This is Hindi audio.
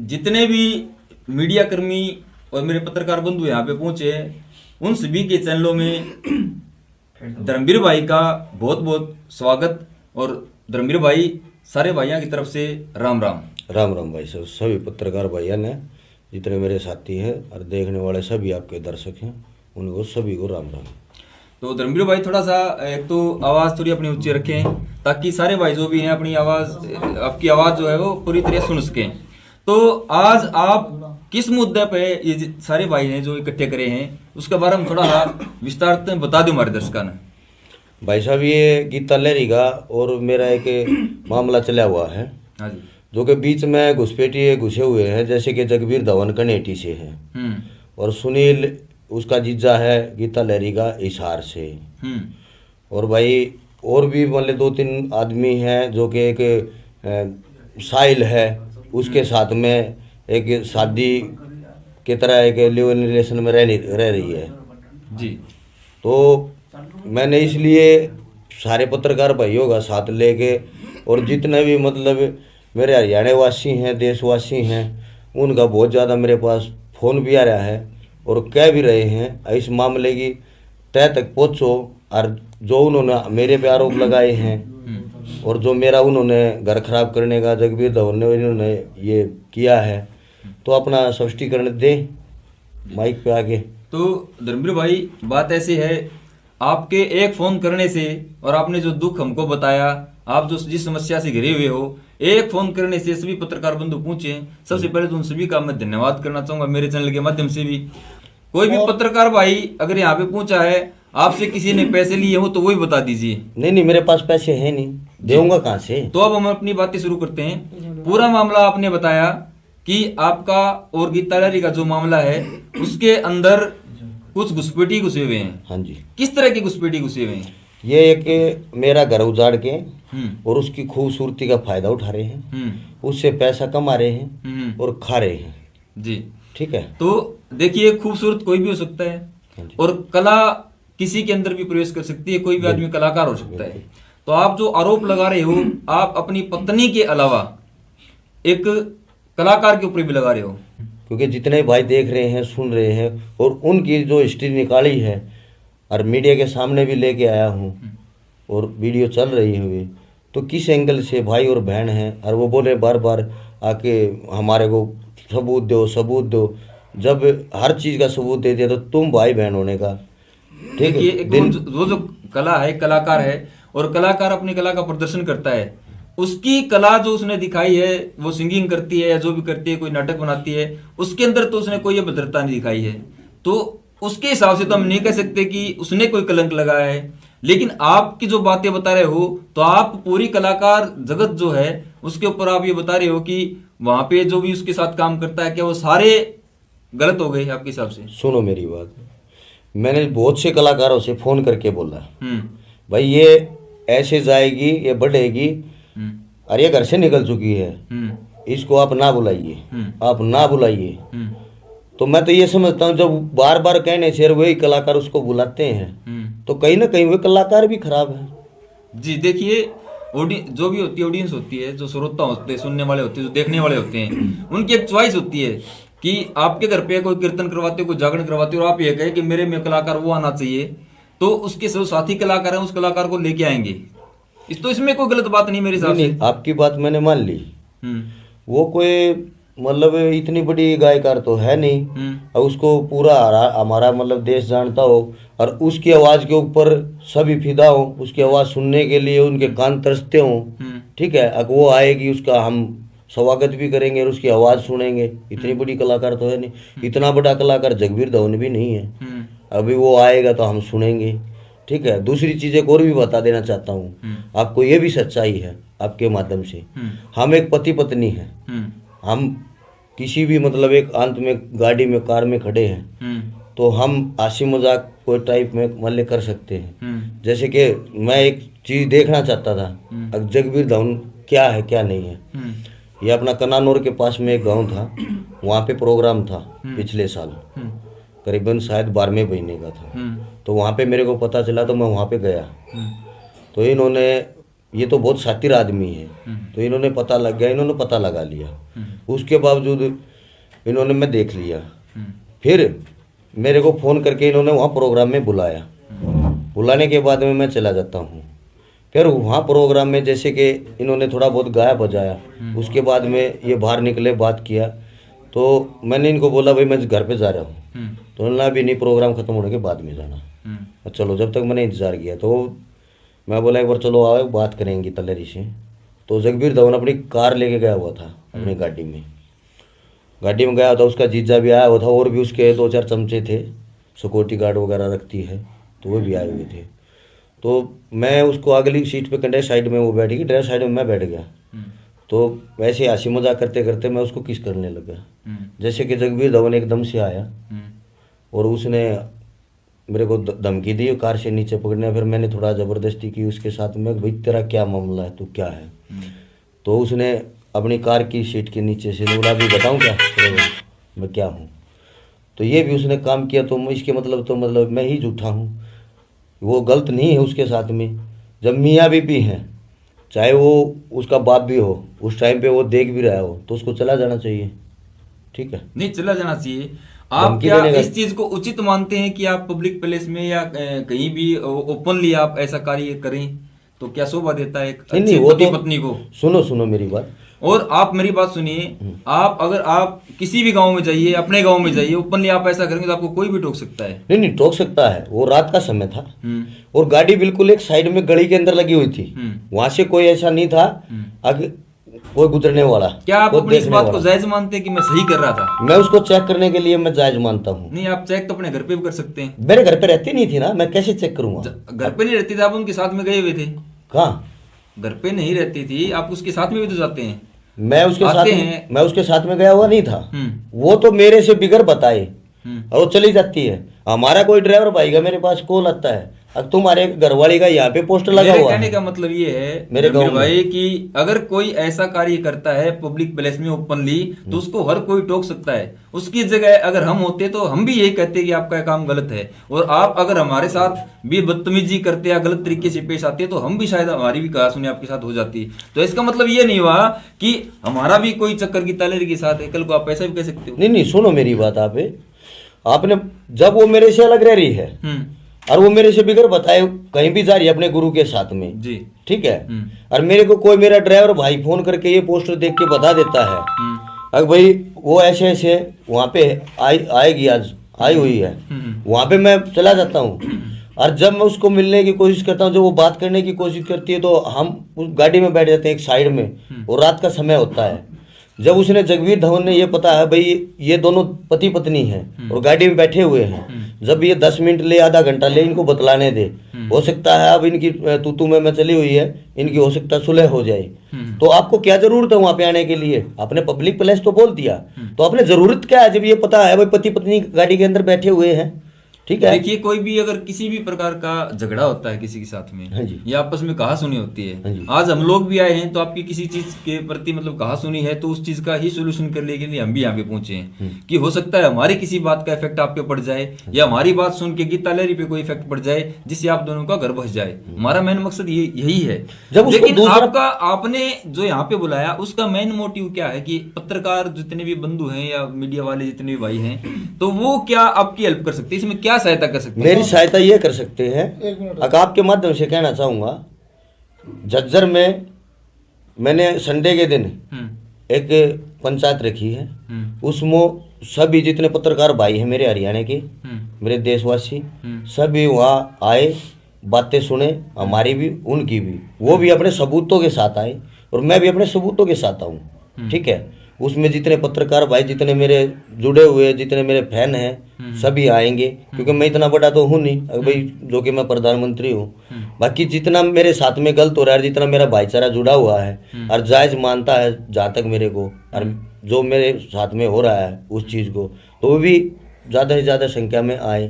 जितने भी मीडिया कर्मी और मेरे पत्रकार बंधु यहाँ पे पहुंचे उन सभी के चैनलों में धर्मवीर भाई का बहुत बहुत स्वागत। और धर्मवीर भाई सारे भाइयों की तरफ से राम राम। राम राम भाई साहब, सभी पत्रकार भाइयों ने, जितने मेरे साथी हैं और देखने वाले सभी आपके दर्शक हैं, उनको सभी को राम राम। तो धर्मवीर भाई थोड़ा सा एक तो आवाज़ थोड़ी अपनी ऊंची रखें ताकि सारे भाई जो भी हैं अपनी आवाज़, आपकी आवाज़ जो है वो पूरी तरह सुन सकें। तो आज आप किस मुद्दे पे ये सारे भाई हैं जो इकट्ठे करे हैं उसके बारे में थोड़ा विस्तार से बता दो हमारे दर्शकों ने। भाई साहब, ये गीता लहरी का और मेरा एक मामला चला हुआ है। हाँ जी। जो कि बीच में घुसपैठिए घुसे हुए हैं, जैसे कि जगबीर धवन कनेटी से है और सुनील उसका जीजा है गीता लहरी का हिसार से। और भाई और भी मतलब 2-3 आदमी हैं जो कि एक साहिल है, उसके साथ में एक शादी की तरह एक लिव इन रिलेशन में रह रही है जी। तो मैंने इसलिए सारे पत्रकार भाइयों का साथ लेके और जितने भी मतलब मेरे हरियाणा वासी हैं, देशवासी हैं, उनका बहुत ज़्यादा मेरे पास फ़ोन भी आ रहा है और कह भी रहे हैं इस मामले की तह तक पहुँचो। और जो उन्होंने मेरे पे आरोप लगाए हैं और जो मेरा उन्होंने घर खराब करने का जगबीर धवन ने इन्होंने ये किया है, तो अपना स्पष्टीकरण दे माइक पे आके। तो धर्मवीर भाई बात ऐसी है, आपके एक फोन करने से और आपने जो दुख हमको बताया, आप जो जिस समस्या से घिरे हुए हो, एक फोन करने से सभी पत्रकार बंधु पूछे। सबसे पहले तो उन सभी का मैं धन्यवाद करना चाहूंगा मेरे चैनल के माध्यम से भी। कोई भी पत्रकार भाई अगर यहाँ पे पूछा है आपसे किसी ने पैसे लिए हो तो वही बता दीजिए। नहीं, मेरे पास पैसे हैं नहीं, देऊंगा कहाँ से। तो अब हम अपनी बातें शुरू करते हैं। पूरा मामला आपने बताया कि आपका और गीता लहरी का जो मामला है उसके अंदर कुछ घुसपैठी घुसे हुए हैं। हाँ जी। किस तरह की घुसपैठी घुसे हुए हैं? ये एक मेरा घर उजाड़ के और उसकी खूबसूरती का फायदा उठा रहे हैं, उससे पैसा कमा रहे हैं और खा रहे हैं जी। ठीक है। तो देखिए, खूबसूरत कोई भी हो सकता है और कला किसी के अंदर भी प्रवेश कर सकती है, कोई भी आदमी कलाकार हो सकता है। तो आप जो आरोप लगा रहे हो, आप अपनी पत्नी के अलावा एक कलाकार के ऊपर भी लगा रहे हो। क्योंकि जितने भाई देख रहे हैं, सुन रहे हैं और उनकी जो हिस्ट्री निकाली है और मीडिया के सामने भी लेके आया हूँ और वीडियो चल रही हुई, तो किस एंगल से भाई और बहन हैं और वो बोले बार बार आके हमारे को सबूत दो सबूत दो। जब हर चीज़ का सबूत दे दिया तो तुम भाई बहन होने का ठीक है। जो कला है, कलाकार है और कलाकार अपनी कला का प्रदर्शन करता है, उसकी कला जो उसने दिखाई है, वो सिंगिंग करती है या जो भी करती है, कोई नाटक बनाती है, उसके अंदर तो उसने कोई भद्रता नहीं दिखाई है। तो उसके हिसाब से तो हम नहीं कह सकते कि उसने कोई कलंक लगाया है। लेकिन आपकी जो बातें बता रहे हो, तो आप पूरी कलाकार जगत जो है उसके ऊपर आप ये बता रहे हो कि वहां पे जो भी उसके साथ काम करता है, क्या वो सारे गलत हो गए आपके हिसाब से? सुनो मेरी बात, मैंने बहुत से कलाकारों से फोन करके बोला भाई ये ऐसे जाएगी, ये बढ़ेगी और ये घर से निकल चुकी है, इसको आप ना बुलाइए, आप ना बुलाइए। तो मैं तो ये समझता हूँ जब बार बार कहने से वही कलाकार उसको बुलाते हैं तो कहीं ना कहीं वो कलाकार भी खराब है जी। देखिए, जो भी होती है ऑडियंस होती है, जो श्रोता होते हैं, सुनने वाले होते हैं, जो देखने वाले होते हैं, उनकी एक चॉइस होती है कि आपके घर पे कोई कीर्तन करवाते हो, कोई जागरण करवाते हो और आप ये कहे कि मेरे में कलाकार वो आना चाहिए, तो उसके जो साथी कलाकार हैं उस कलाकार को लेके आएंगे। इसमें कोई गलत बात नहीं मेरे हिसाब से। आपकी बात मैंने मान ली। वो कोई मतलब इतनी बड़ी गायकार तो है नहीं और उसको पूरा हमारा मतलब देश जानता हो और उसकी आवाज के ऊपर सभी फिदा हो, उसकी आवाज सुनने के लिए उनके कान तरसते हो ठीक है। अब वो आएगी, उसका हम स्वागत भी करेंगे और उसकी आवाज सुनेंगे। इतनी बड़ी कलाकार तो है नहीं, इतना बड़ा कलाकार जगबीर धवन भी नहीं है। अभी वो आएगा तो हम सुनेंगे ठीक है। दूसरी चीज़ एक और भी बता देना चाहता हूँ आपको, ये भी सच्चाई है आपके माध्यम से। हम एक पति पत्नी हैं, हम किसी भी मतलब एक अंत में गाड़ी में कार में खड़े हैं तो हम हंसी मजाक कोई टाइप में मतलब कर सकते हैं। जैसे कि मैं एक चीज़ देखना चाहता था, अब जगबीर धवन क्या है क्या नहीं है। ये अपना कनानौर के पास में एक गांव था, वहाँ पे प्रोग्राम था पिछले साल, करीबन शायद 12वें महीने का था। तो वहाँ पे मेरे को पता चला तो मैं वहाँ पे गया तो इन्होंने ये तो बहुत शातिर आदमी है, तो इन्होंने पता लग गया, इन्होंने पता लगा लिया। उसके बावजूद इन्होंने मैं देख लिया, फिर मेरे को फ़ोन करके इन्होंने वहाँ प्रोग्राम में बुलाया। बुलाने के बाद में मैं चला जाता हूँ। फिर वहाँ प्रोग्राम में जैसे कि इन्होंने थोड़ा बहुत गाया बजाया, उसके बाद में ये बाहर निकले, बात किया, तो मैंने इनको बोला भाई मैं घर पे जा रहा हूँ। तो उन्होंने अभी नहीं, प्रोग्राम खत्म होने के बाद में जाना। चलो, जब तक मैंने इंतज़ार किया तो मैं बोला एक बार चलो आओ बात करेंगे तलेरी से। तो जगबीर धवन अपनी कार लेके गया हुआ था, अपनी गाड़ी में गया था। उसका जीजा भी आया हुआ था, और भी उसके 2-4 चमचे थे, सिक्योरिटी गार्ड वगैरह रखती है, तो वो भी आए हुए थे। तो मैं उसको अगली सीट पे कंडक्टर साइड में वो बैठी, ड्राइवर साइड में मैं बैठ गया। तो वैसे हंसी मजाक करते करते मैं उसको किस करने लगा। जैसे कि जगबीर धवन एकदम से आया और उसने मेरे को धमकी दी कार से नीचे पकड़ने। फिर मैंने थोड़ा ज़बरदस्ती की उसके साथ में, भाई तेरा क्या मामला है, तू क्या है। तो उसने अपनी कार की सीट के नीचे से बोला भी बताऊं क्या मैं क्या हूँ। तो ये भी उसने काम किया, तो इसके मतलब मैं ही झूठा हूँ। वो गलत नहीं है उसके साथ में। जब मियाँ बीबी हैं, चाहे वो उसका बाप भी हो, उस टाइम पे वो देख भी रहा हो, तो उसको चला जाना चाहिए। ठीक है, नहीं चला जाना चाहिए। आप क्या इस चीज को उचित मानते हैं कि आप पब्लिक प्लेस में या कहीं भी ओपनली आप ऐसा कार्य करें, तो क्या शोभा देता है एक अच्छे पति पत्नी को? सुनो मेरी बात, और आप मेरी बात सुनिए। आप अगर आप किसी भी गांव में जाइए, अपने गांव में जाइए, ओपनली आप ऐसा करेंगे तो आपको कोई भी टोक सकता है। नहीं टोक सकता है। वो रात का समय था और गाड़ी बिल्कुल एक साइड में गली के अंदर लगी हुई थी, वहां से कोई ऐसा नहीं था आगे कोई गुजरने वाला। क्या आप अपनी इस बात को जायज मानते हैं कि मैं सही कर रहा था? मैं उसको चेक करने के लिए मैं जायज मानता हूँ। नहीं, आप चेक तो अपने घर पे भी कर सकते हैं। मेरे घर पे रहती नहीं थी ना, मैं कैसे चेक करूंगा? घर पे नहीं रहती थी, आप उनके साथ में गए हुए थे। कहाँ? घर पे नहीं रहती थी, आप उसके साथ में भी तो जाते हैं। मैं उसके साथ में गया हुआ नहीं था। वो तो मेरे से बिगर बताए और वो चली जाती है। हमारा कोई ड्राइवर भाई का मेरे पास कॉल आता है, अब तुम्हारे घरवाली का यहाँ पे पोस्टर लगा हुआ है। कहने का मतलब ये है मेरे भाई कि अगर कोई ऐसा कार्य करता है पब्लिक प्लेस में ओपनली, तो उसको हर कोई टोक सकता है। उसकी जगह अगर हम होते तो हम भी यही कहते कि आपका काम गलत है, और आप अगर हमारे साथ भी बदतमीजी करते या गलत तरीके से पेश आते तो हम भी शायद हमारी भी कहा सुनी आपके साथ हो जाती। तो इसका मतलब ये नहीं हुआ कि हमारा भी कोई चक्कर की तालेरी के साथ है, कल को आप ऐसा भी कह सकते हो। नहीं सुनो मेरी बात, आपने जब वो मेरे से अलग रह रही है और वो मेरे से बिगर बताए कहीं भी जा रही है अपने गुरु के साथ में जी, ठीक है, और मेरे को कोई मेरा ड्राइवर भाई फोन करके ये पोस्टर देख के बता देता है अगर भाई वो ऐसे ऐसे वहाँ पे आएगी, आज आई हुई है, वहाँ पे मैं चला जाता हूँ। और जब मैं उसको मिलने की कोशिश करता हूँ, जब वो बात करने की कोशिश करती है, तो हम उस गाड़ी में बैठ जाते हैं एक साइड में, और रात का समय होता है। जब उसने जगबीर धवन ने ये पता है भाई ये दोनों पति पत्नी हैं और गाड़ी में बैठे हुए हैं, जब ये 10 मिनट ले, आधा घंटा ले, इनको बतलाने दे, हो सकता है अब इनकी तू में चली हुई है, इनकी हो सकता है सुलह हो जाए। तो आपको क्या जरूरत है वहां पे आने के लिए? आपने पब्लिक प्लेस तो बोल दिया, तो आपने जरूरत क्या है जब ये पता है भाई पति पत्नी गाड़ी के अंदर बैठे हुए हैं? ठीक है, देखिए कोई भी अगर किसी भी प्रकार का झगड़ा होता है किसी के साथ में, या आपस में कहा सुनी होती है, आज हम लोग भी आए हैं तो आपकी किसी चीज के प्रति मतलब कहा सुनी है, तो उस चीज का ही सोल्यूशन करने के लिए हम भी यहाँ पे पहुंचे हैं कि हो सकता है हमारी किसी बात का इफेक्ट आप पे पड़ जाए, या हमारी बात सुन के गीता लहरी पे कोई इफेक्ट पड़ जाए जिससे आप दोनों का घर बस जाए। हमारा मेन मकसद यही है। लेकिन आपने जो यहाँ पे बुलाया उसका मेन मोटिव क्या है कि पत्रकार जितने भी बंधु हैं या मीडिया वाले जितने भी भाई हैं, तो वो क्या आपकी हेल्प कर सकते हैं, इसमें क्या सहायता कर सकते हैं? मेरी सहायता ये कर सकते हैं, अगर आपके माध्यम से कहना चाहूंगा, झज्जर में मैंने संडे के दिन एक पंचायत रखी है, उसमें सभी जितने पत्रकार भाई हैं मेरे हरियाणा के, मेरे देशवासी सभी वहाँ आए, बातें सुने, हमारी भी उनकी भी, वो भी अपने सबूतों के साथ आए और मैं भी अपने सबूतों के साथ आऊँ। ठीक है, उसमें जितने पत्रकार भाई, जितने मेरे जुड़े हुए, जितने मेरे फैन हैं, सभी आएंगे, क्योंकि मैं इतना बड़ा तो हूँ नहीं भाई जो कि मैं प्रधानमंत्री हूँ। बाकी जितना मेरे साथ में गलत हो रहा है, जितना मेरा भाईचारा जुड़ा हुआ है और जायज मानता है जहाँ तक मेरे को, और जो मेरे साथ में हो रहा है उस चीज़ को, तो वो भी ज़्यादा से ज़्यादा संख्या में आए।